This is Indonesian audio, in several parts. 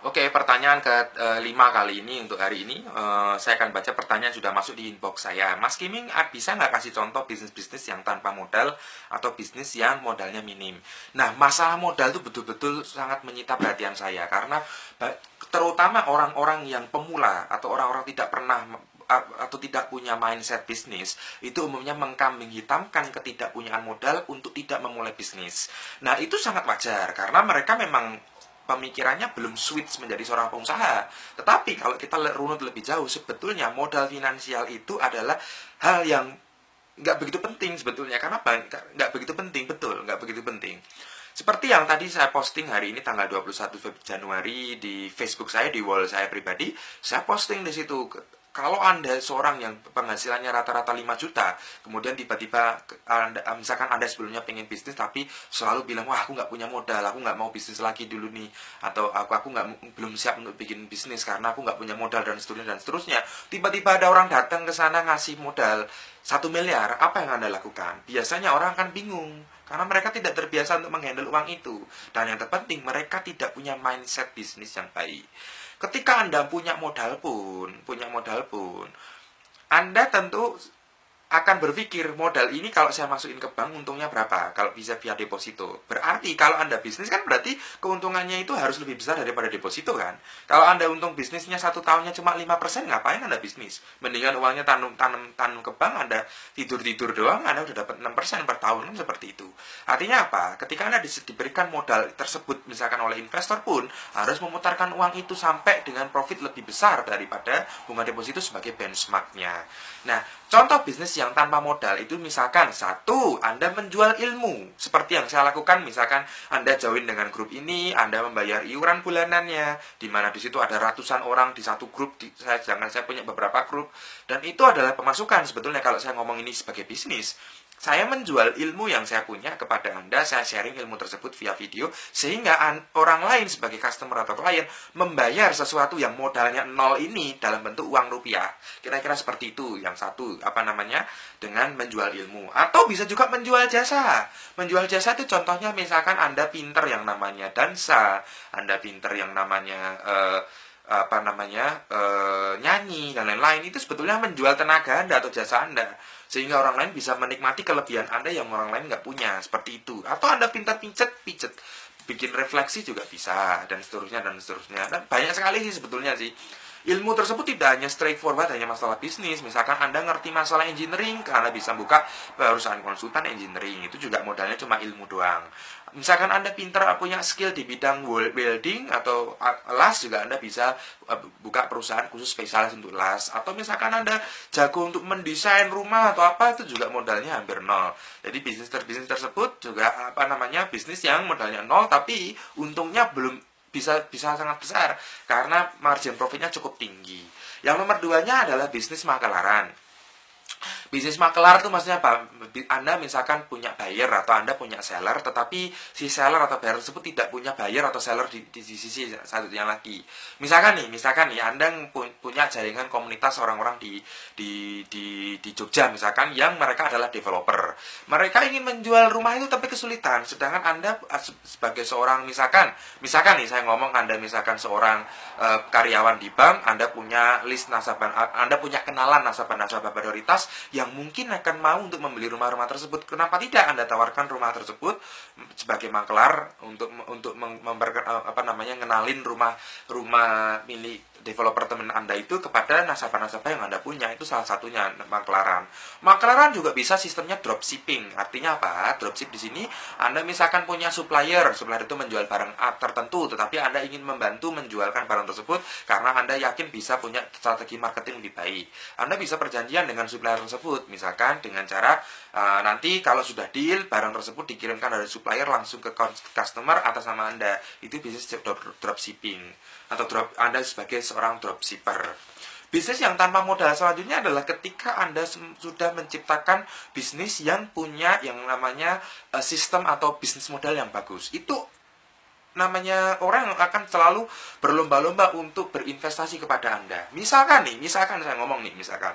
Oke, pertanyaan ke-5 kali ini untuk hari ini. Saya akan baca pertanyaan sudah masuk di inbox saya. Mas Kiming, bisa nggak kasih contoh bisnis-bisnis yang tanpa modal atau bisnis yang modalnya minim? Nah, masalah modal itu betul-betul sangat menyita perhatian saya. Karena terutama orang-orang yang pemula atau orang-orang tidak pernah atau tidak punya mindset bisnis, itu umumnya mengkambing hitamkan ketidakpunyaan modal untuk tidak memulai bisnis. Nah, itu sangat wajar karena mereka memang pemikirannya belum switch menjadi seorang pengusaha. Tetapi kalau kita runut lebih jauh, sebetulnya modal finansial itu adalah hal yang nggak begitu penting sebetulnya. Karena nggak begitu penting, betul, nggak begitu penting. Seperti yang tadi saya posting hari ini tanggal 21 Januari di Facebook saya, di wall saya pribadi, saya posting di situ. Kalau Anda seorang yang penghasilannya rata-rata 5 juta, kemudian tiba-tiba misalkan Anda sebelumnya pengen bisnis tapi selalu bilang, wah aku nggak punya modal, aku nggak mau bisnis lagi dulu nih, atau aku nggak belum siap untuk bikin bisnis karena aku nggak punya modal dan seterusnya dan seterusnya. Tiba-tiba ada orang datang ke sana ngasih modal 1 miliar, apa yang Anda lakukan? Biasanya orang akan bingung karena mereka tidak terbiasa untuk menghandle uang itu. Dan yang terpenting, mereka tidak punya mindset bisnis yang baik. Ketika Anda punya modal pun, Anda tentu akan berpikir modal ini kalau saya masukin ke bank untungnya berapa kalau bisa via deposito. Berarti kalau Anda bisnis kan berarti keuntungannya itu harus lebih besar daripada deposito kan. Kalau Anda untung bisnisnya 1 tahunnya cuma 5%, ngapain Anda bisnis? Mendingan uangnya tanam ke bank, Anda tidur-tidur doang, Anda udah dapat 6% per tahun, kan seperti itu. Artinya apa? Ketika Anda diberikan modal tersebut misalkan oleh investor pun harus memutarkan uang itu sampai dengan profit lebih besar daripada bunga deposito sebagai benchmarknya. Nah, contoh bisnis yang tanpa modal itu misalkan, satu, Anda menjual ilmu. Seperti yang saya lakukan, misalkan Anda join dengan grup ini, Anda membayar iuran bulanannya, di mana di situ ada ratusan orang di satu grup, saya punya beberapa grup, dan itu adalah pemasukan sebetulnya kalau saya ngomong ini sebagai bisnis. Saya menjual ilmu yang saya punya kepada Anda, saya sharing ilmu tersebut via video, sehingga orang lain sebagai customer atau klien membayar sesuatu yang modalnya nol ini dalam bentuk uang rupiah. Kira-kira seperti itu. Yang satu, dengan menjual ilmu. Atau bisa juga menjual jasa. Menjual jasa itu contohnya misalkan Anda pinter yang namanya dansa, Anda pinter yang namanya nyanyi dan lain-lain, itu sebetulnya menjual tenaga Anda atau jasa Anda, sehingga orang lain bisa menikmati kelebihan Anda yang orang lain nggak punya, seperti itu. Atau Anda pintar pijet, bikin refleksi juga bisa, dan seterusnya dan seterusnya. Dan banyak sekali sih sebetulnya sih. Ilmu tersebut tidak hanya straightforward hanya masalah bisnis. Misalkan Anda ngerti masalah engineering, Anda bisa buka perusahaan konsultan engineering. Itu juga modalnya cuma ilmu doang. Misalkan Anda pintar punya skill di bidang welding atau las, juga Anda bisa buka perusahaan khusus spesialis untuk las. Atau misalkan Anda jago untuk mendesain rumah atau apa, itu juga modalnya hampir nol. Jadi bisnis tersebut juga bisnis yang modalnya nol tapi untungnya belum bisa sangat besar karena margin profitnya cukup tinggi. Yang nomor 2-nya adalah bisnis makelaran. Bisnis makelar itu maksudnya apa? Anda misalkan punya buyer atau Anda punya seller, tetapi si seller atau buyer tersebut tidak punya buyer atau seller di sisi satunya lagi. Misalkan nih, Anda punya jaringan komunitas orang-orang di Jogja misalkan, yang mereka adalah developer. Mereka ingin menjual rumah itu tapi kesulitan. Sedangkan Anda sebagai seorang misalkan nih saya ngomong, Anda misalkan seorang karyawan di bank, Anda punya list nasabah, Anda punya kenalan nasabah prioritas yang mungkin akan mau untuk membeli rumah-rumah tersebut. Kenapa tidak Anda tawarkan rumah tersebut sebagai makelar untuk ngenalin rumah milik developer teman Anda itu kepada nasabah-nasabah yang Anda punya. Itu salah satunya makelaran. Makelaran juga bisa sistemnya dropshipping. Artinya apa? Dropship di sini Anda misalkan punya supplier itu menjual barang tertentu, tetapi Anda ingin membantu menjualkan barang tersebut karena Anda yakin bisa punya strategi marketing lebih baik. Anda bisa perjanjian dengan supplier tersebut, misalkan dengan cara nanti kalau sudah deal, barang tersebut dikirimkan dari supplier langsung ke customer atas nama Anda. Itu bisnis dropshipping atau Anda sebagai seorang dropshipper. Bisnis yang tanpa modal selanjutnya adalah ketika Anda sudah menciptakan bisnis yang punya yang namanya sistem atau bisnis modal yang bagus. Itu namanya orang akan selalu berlomba-lomba untuk berinvestasi kepada Anda. Misalkan saya ngomong nih, misalkan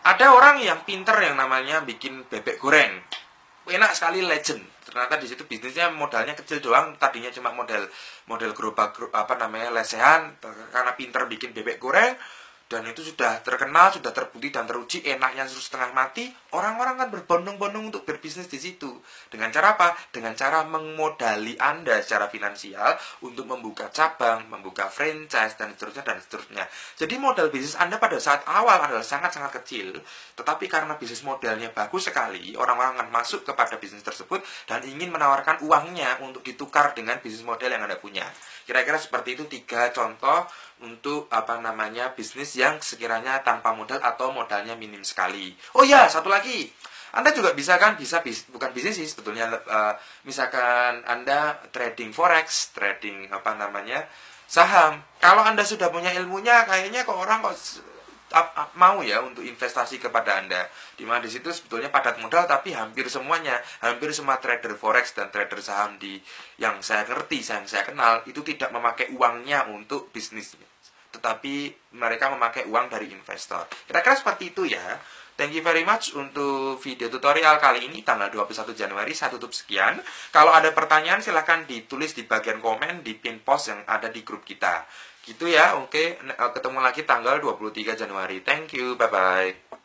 ada orang yang pinter yang namanya bikin bebek goreng. enak sekali, legend. Ternyata di situ bisnisnya modalnya kecil doang, tadinya cuma model gerobak apa namanya lesehan, karena pinter bikin bebek goreng dan itu sudah terkenal, sudah terbukti dan teruji enaknya terus setengah mati, orang-orang kan berbondong-bondong untuk berbisnis di situ. Dengan cara apa? Dengan cara mengmodali Anda secara finansial untuk membuka cabang, membuka franchise dan seterusnya dan seterusnya. Jadi modal bisnis Anda pada saat awal adalah sangat-sangat kecil, tetapi karena bisnis modelnya bagus sekali, orang-orang akan masuk kepada bisnis tersebut dan ingin menawarkan uangnya untuk ditukar dengan bisnis model yang Anda punya. Kira-kira seperti itu 3 contoh untuk apa namanya bisnis yang sekiranya tanpa modal atau modalnya minim sekali. Oh ya, satu lagi. Anda juga bisa kan, bukan bisnis sih sebetulnya, misalkan Anda trading forex, trading apa namanya saham. Kalau Anda sudah punya ilmunya, kayaknya kok orang kok mau ya untuk investasi kepada Anda. Dimana di situ sebetulnya padat modal, tapi hampir semua trader forex dan trader saham yang saya ngerti, yang saya kenal, itu tidak memakai uangnya untuk bisnis, tetapi mereka memakai uang dari investor. Kira-kira seperti itu ya. Thank you very much untuk video tutorial kali ini tanggal 21 Januari. Saya tutup sekian. Kalau ada pertanyaan silahkan ditulis di bagian komen di pin post yang ada di grup kita. Gitu ya, oke. Ketemu lagi tanggal 23 Januari. Thank you, bye-bye.